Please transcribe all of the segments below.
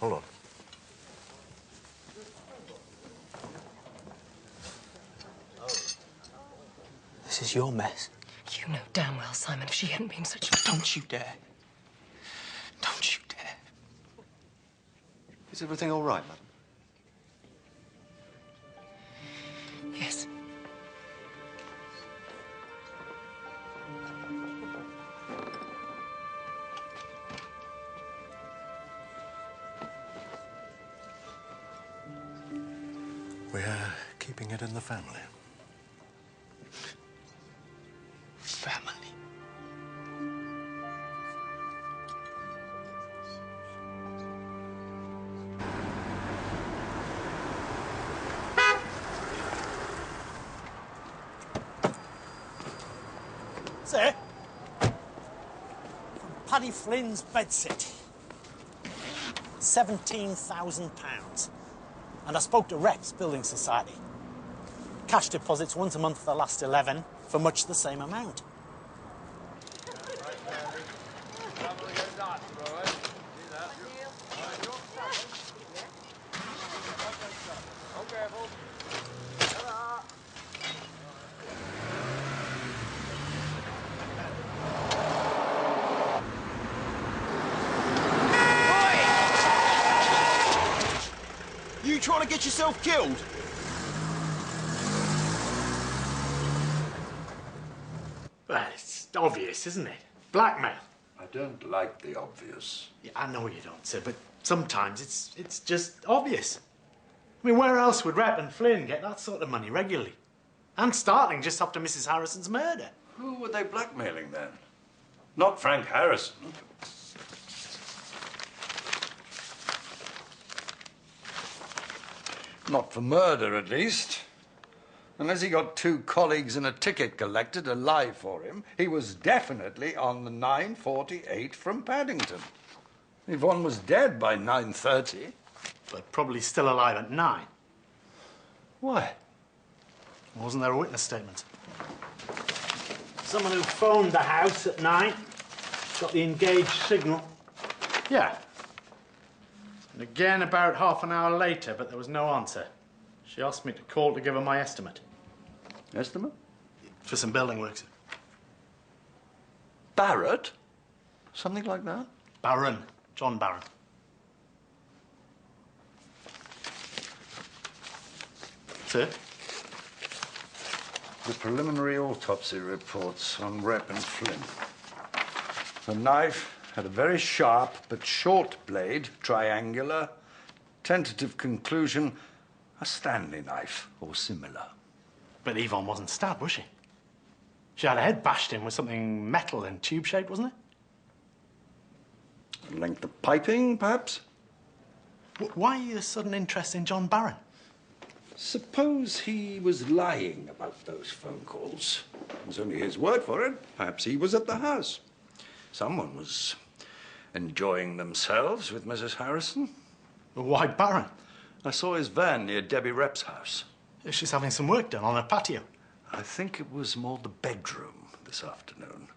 Hold on. This is your mess. You know damn well, Simon, if she hadn't been such a... Don't you dare. Don't you dare. Is everything all right, madam? Yes. We're keeping it in the family. Family. Sir, from Paddy Flynn's bedsit. £17,000. And I spoke to Reps Building Society. Cash deposits once a month for the last 11 for much the same amount. You trying to get yourself killed? Well, it's obvious, isn't it? Blackmail. I don't like the obvious. Yeah, I know you don't, sir, but sometimes it's just obvious. I mean, where else would Rep and Flynn get that sort of money regularly? And starting just after Mrs. Harrison's murder. Who were they blackmailing then? Not Frank Harrison. Not for murder, at least. Unless he got 2 colleagues and a ticket collector to lie for him, he was definitely on the 9:48 from Paddington. Yvonne was dead by 9:30. But probably still alive at 9. Why? Wasn't there a witness statement? Someone who phoned the house at 9, got the engaged signal. Yeah. And again about half an hour later, but there was no answer. She asked me to call to give her my estimate. Estimate? For some building works. Barrett? Something like that? Barron. John Barron. Sir? The preliminary autopsy reports on Rep and Flynn. The knife had a very sharp but short blade, triangular. Tentative conclusion, a Stanley knife or similar. But Yvonne wasn't stabbed, was she? She had her head bashed in with something metal and tube-shaped, wasn't it? Length of piping, perhaps? Why the sudden interest in John Barron? Suppose he was lying about those phone calls. It was only his word for it. Perhaps he was at the house. Someone was enjoying themselves with Mrs. Harrison. Well, why Barron? I saw his van near Debbie Rep's house. She's having some work done on her patio. I think it was more the bedroom this afternoon.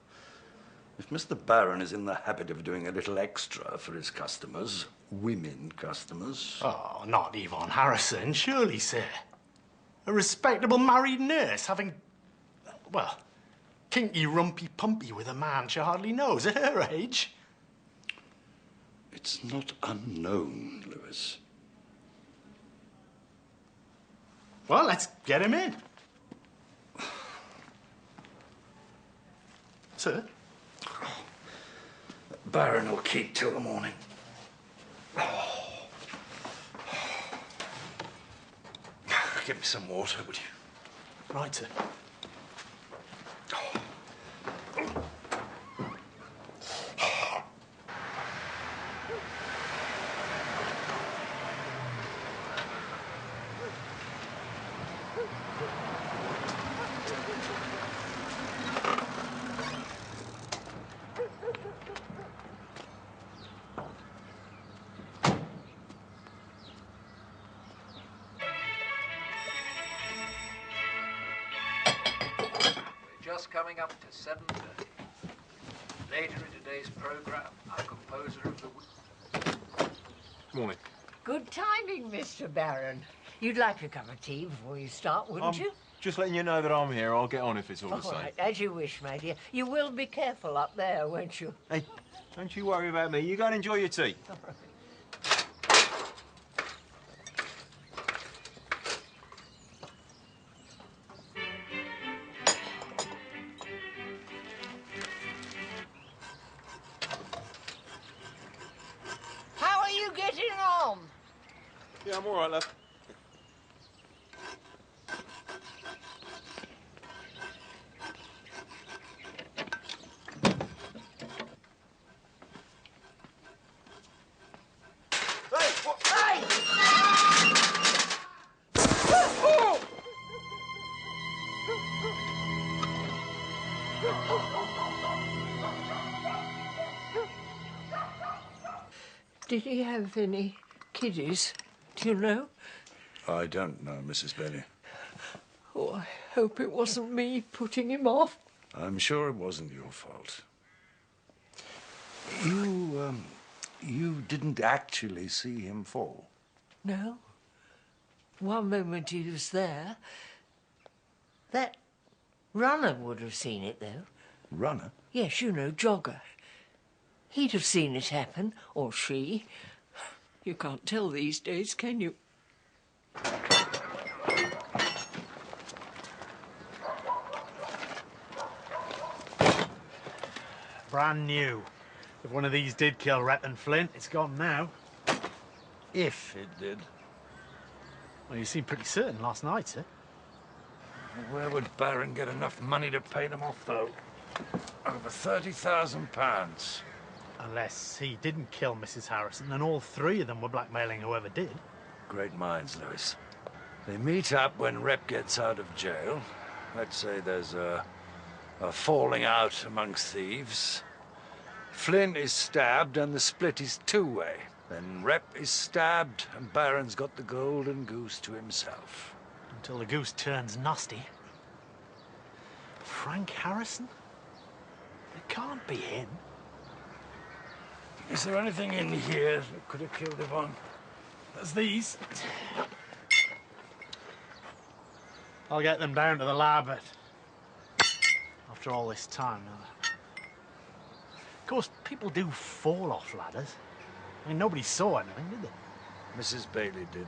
If Mr. Barron is in the habit of doing a little extra for his customers, women customers... Oh, not Yvonne Harrison, surely, sir. A respectable married nurse having, well, kinky rumpy-pumpy with a man she hardly knows at her age. It's not unknown, Lewis. Well, let's get him in. Sir? Barron will keep till the morning. Give me some water, would you? Right, sir. Just coming up to 7:30. Later in today's program, our composer of the week. Morning. Good timing, Mr. Baron. You'd like a cup of tea before you start, wouldn't you? Just letting you know that I'm here. I'll get on if it's all the All same. right, as you wish, my dear. You will be careful up there, won't you? Hey, don't you worry about me. You go and enjoy your tea. All right. How are you getting on? Yeah, I'm all right, love. Hey, what? Hey! Did he have any kiddies? Do you know? I don't know, Mrs. Bailey. Oh, I hope it wasn't me putting him off. I'm sure it wasn't your fault. You didn't actually see him fall. No. One moment he was there. That runner would have seen it, though. Runner? Yes, you know, jogger. He'd have seen it happen, or she. You can't tell these days, can you? Brand new. If one of these did kill Rep and Flint, it's gone now. If it did. Well, you seemed pretty certain last night, sir. Where would Baron get enough money to pay them off, though? Over £30,000. Unless he didn't kill Mrs. Harrison, and all three of them were blackmailing whoever did. Great minds, Lewis. They meet up when Rep gets out of jail. Let's say there's a falling out amongst thieves. Flynn is stabbed and the split is two-way. Then Rep is stabbed and Baron's got the golden goose to himself. Until the goose turns nasty. Frank Harrison? It can't be him. Is there anything in here that could have killed Yvonne? There's these. I'll get them down to the lab, but after all this time. Of course, people do fall off ladders. I mean, nobody saw anything, did they? Mrs. Bailey did.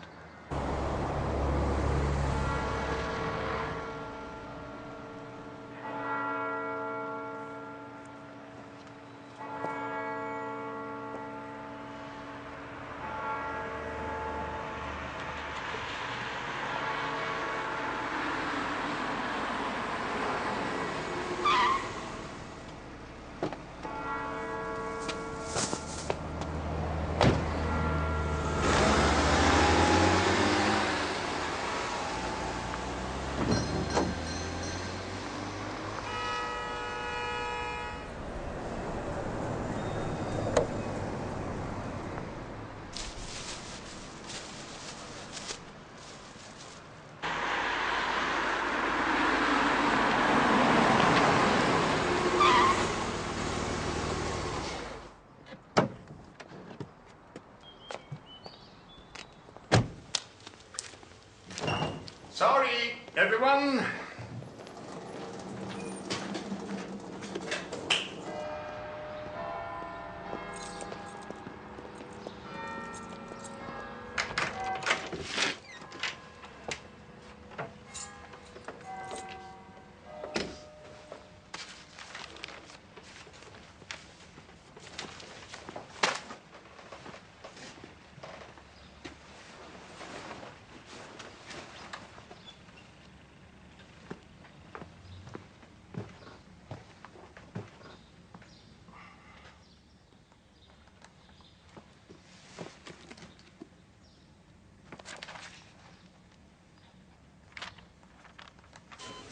Sorry, everyone.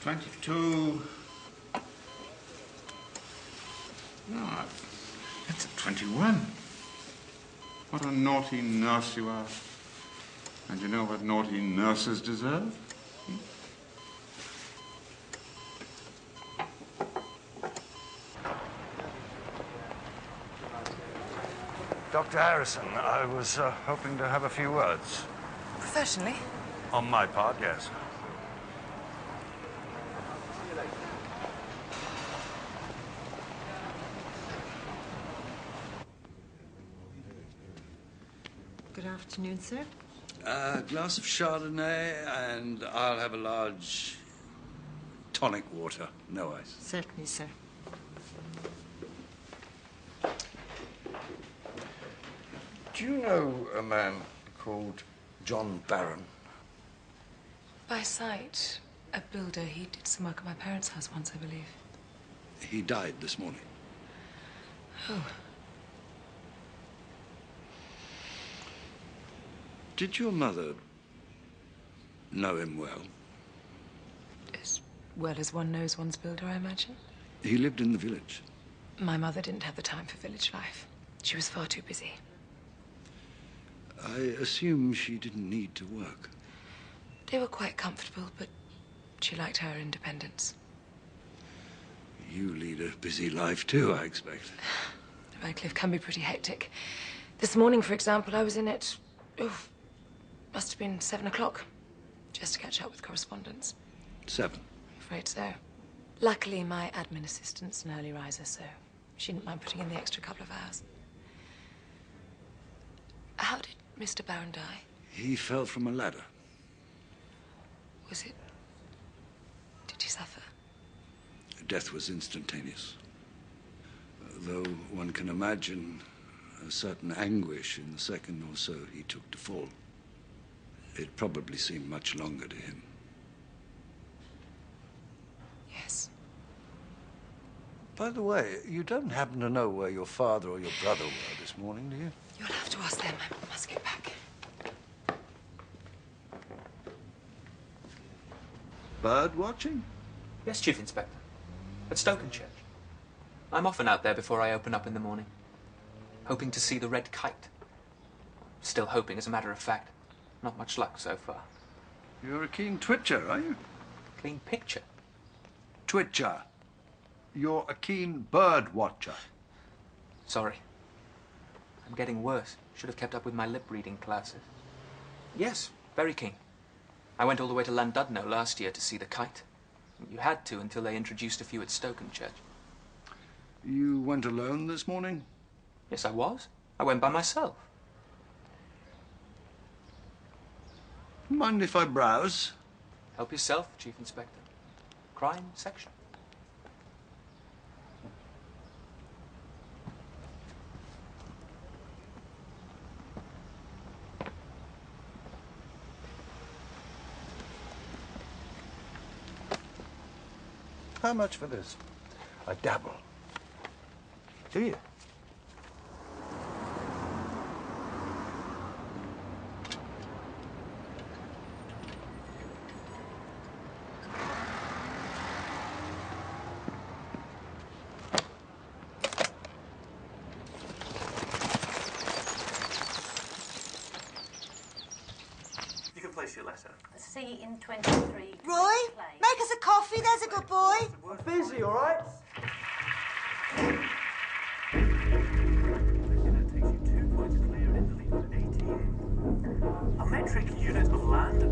"22. No, it's a 21. What a naughty nurse you are. And you know what naughty nurses deserve? Dr. Harrison, I was hoping to have a few words. Professionally? On my part, yes. Good afternoon, sir. A glass of Chardonnay, and I'll have a large tonic water, no ice. Certainly, sir. Do you know a man called John Barron? By sight, a builder. He did some work at my parents' house once, I believe. He died this morning. Oh. Did your mother know him well? As well as one knows one's builder, I imagine. He lived in the village. My mother didn't have the time for village life. She was far too busy. I assume she didn't need to work. They were quite comfortable, but she liked her independence. You lead a busy life too, I expect. Redcliffe can be pretty hectic. This morning, for example, I was in at, must have been 7 o'clock, just to catch up with correspondence. 7? I'm afraid so. Luckily, my admin assistant's an early riser, so she didn't mind putting in the extra couple of hours. How did Mr. Barron die? He fell from a ladder. Was it... Did he suffer? Death was instantaneous. Though one can imagine a certain anguish in the second or so he took to fall. It probably seemed much longer to him. Yes. By the way, you don't happen to know where your father or your brother were this morning, do you? You'll have to ask them. I must get back. Bird watching? Yes, Chief Inspector. At Stokenchurch. I'm often out there before I open up in the morning. Hoping to see the red kite. Still hoping, as a matter of fact. Not much luck so far. You're a keen twitcher, are you? Clean picture. Twitcher. You're a keen bird watcher. Sorry. I'm getting worse. Should have kept up with my lip reading classes. Yes, very keen. I went all the way to Llandudno last year to see the kite. You had to until they introduced a few at Stokenchurch. You went alone this morning? Yes, I was. I went by myself. Mind if I browse? Help yourself, Chief Inspector. Crime section. How much for this? I dabble. Do you? You can place your letter. C in 23. Roy, make us a coffee, there's a good boy. I'm busy, all right? That takes you 2 points clear in the lead with 18. A metric unit of land.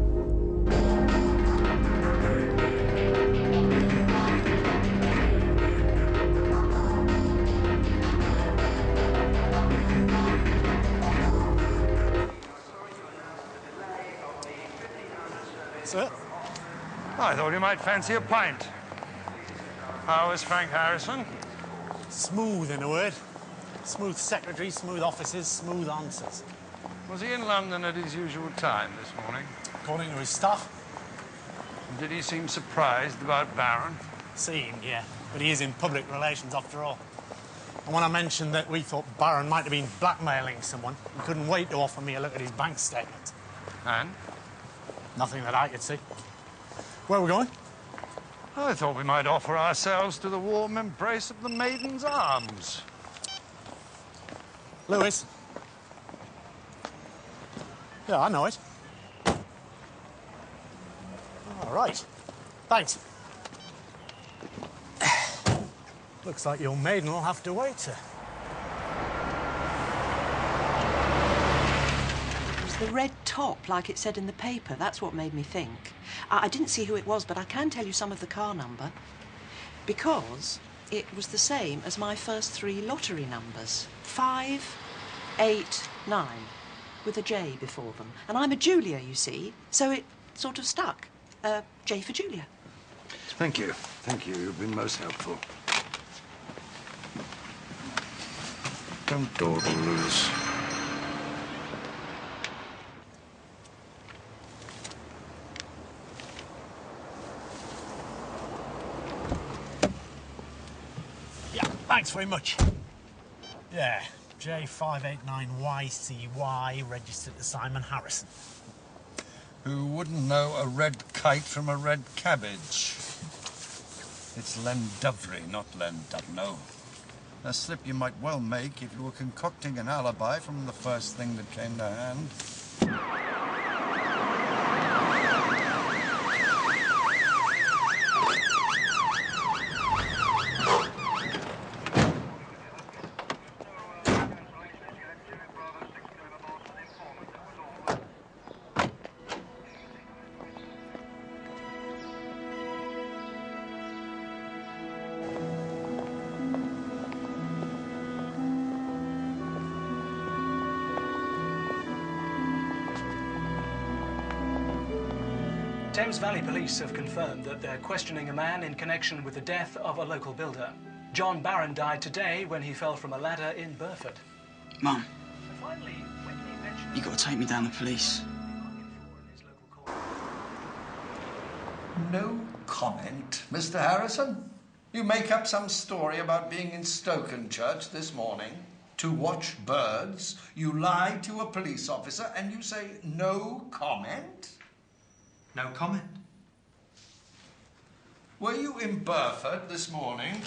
Sir? I thought you might fancy a pint. How is Frank Harrison? Smooth, in a word. Smooth secretary, smooth offices, smooth answers. Was he in London at his usual time this morning? According to his staff. Did he seem surprised about Barron? Seemed, yeah. But he is in public relations, after all. And when I mentioned that we thought Barron might have been blackmailing someone, he couldn't wait to offer me a look at his bank statement. And? Nothing that I could see. Where are we going? I thought we might offer ourselves to the warm embrace of the Maiden's Arms. Lewis. Yeah, I know it. All right. Thanks. Looks like your maiden will have to wait, sir. the red top, like it said in the paper. That's what made me think. I didn't see who it was, but I can tell you some of the car number. Because it was the same as my first 3 lottery numbers. 5, 8, 9, with a J before them. And I'm a Julia, you see, so it sort of stuck. J for Julia. Thank you. Thank you. You've been most helpful. Don't dawdle, Lewis. Yeah, thanks very much. Yeah, J589YCY, registered to Simon Harrison. Who wouldn't know a red kite from a red cabbage? It's Lenduvry, not Lendubno. A slip you might well make if you were concocting an alibi from the first thing that came to hand. Thames Valley Police have confirmed that they're questioning a man in connection with the death of a local builder. John Barron died today when he fell from a ladder in Burford. Mum, you got to take me down to police. No comment, Mr. Harrison. You make up some story about being in Stokenchurch this morning to watch birds. You lie to a police officer and you say no comment? No comment. Were you in Burford this morning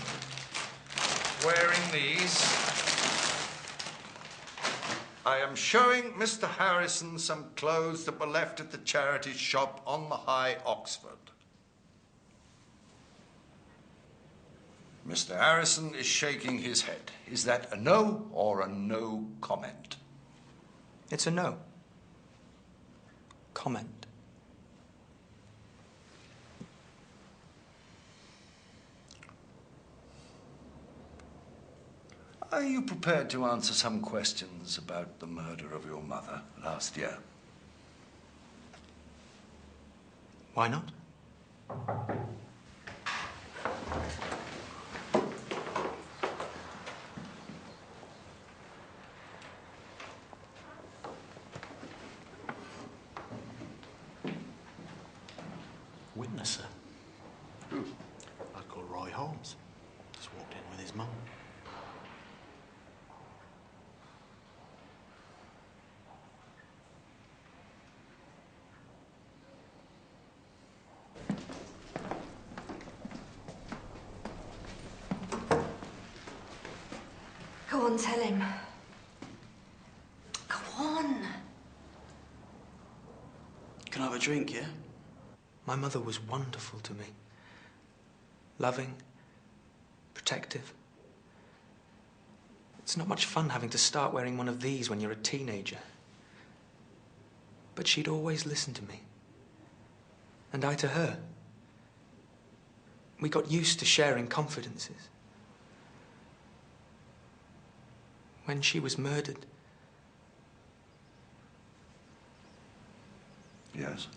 wearing these? I am showing Mr. Harrison some clothes that were left at the charity shop on the High, Oxford. Mr. Harrison is shaking his head. Is that a no or a no comment? It's a no. Comment. Are you prepared to answer some questions about the murder of your mother last year? Why not? Witness, sir. Who? I'd call Roy Holmes. Just walked in with his mum. Go on, tell him. Go on. Can I have a drink, yeah? My mother was wonderful to me. Loving, protective. It's not much fun having to start wearing one of these when you're a teenager. But she'd always listen to me. And I to her. We got used to sharing confidences. When she was murdered. Yes.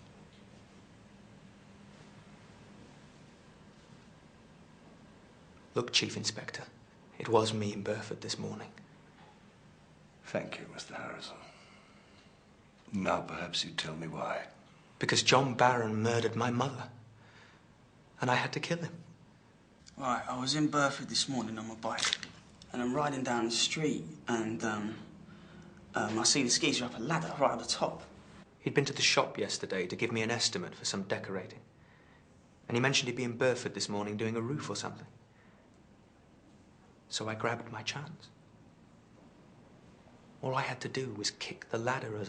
Look, Chief Inspector, it was me in Burford this morning. Thank you, Mr. Harrison. Now perhaps you tell me why. Because John Barron murdered my mother. And I had to kill him. Right, I was in Burford this morning on my bike. And I'm riding down the street and, I see the skeezer up a ladder right at the top. He'd been to the shop yesterday to give me an estimate for some decorating. And he mentioned he'd be in Burford this morning doing a roof or something. So I grabbed my chance. All I had to do was kick the ladder as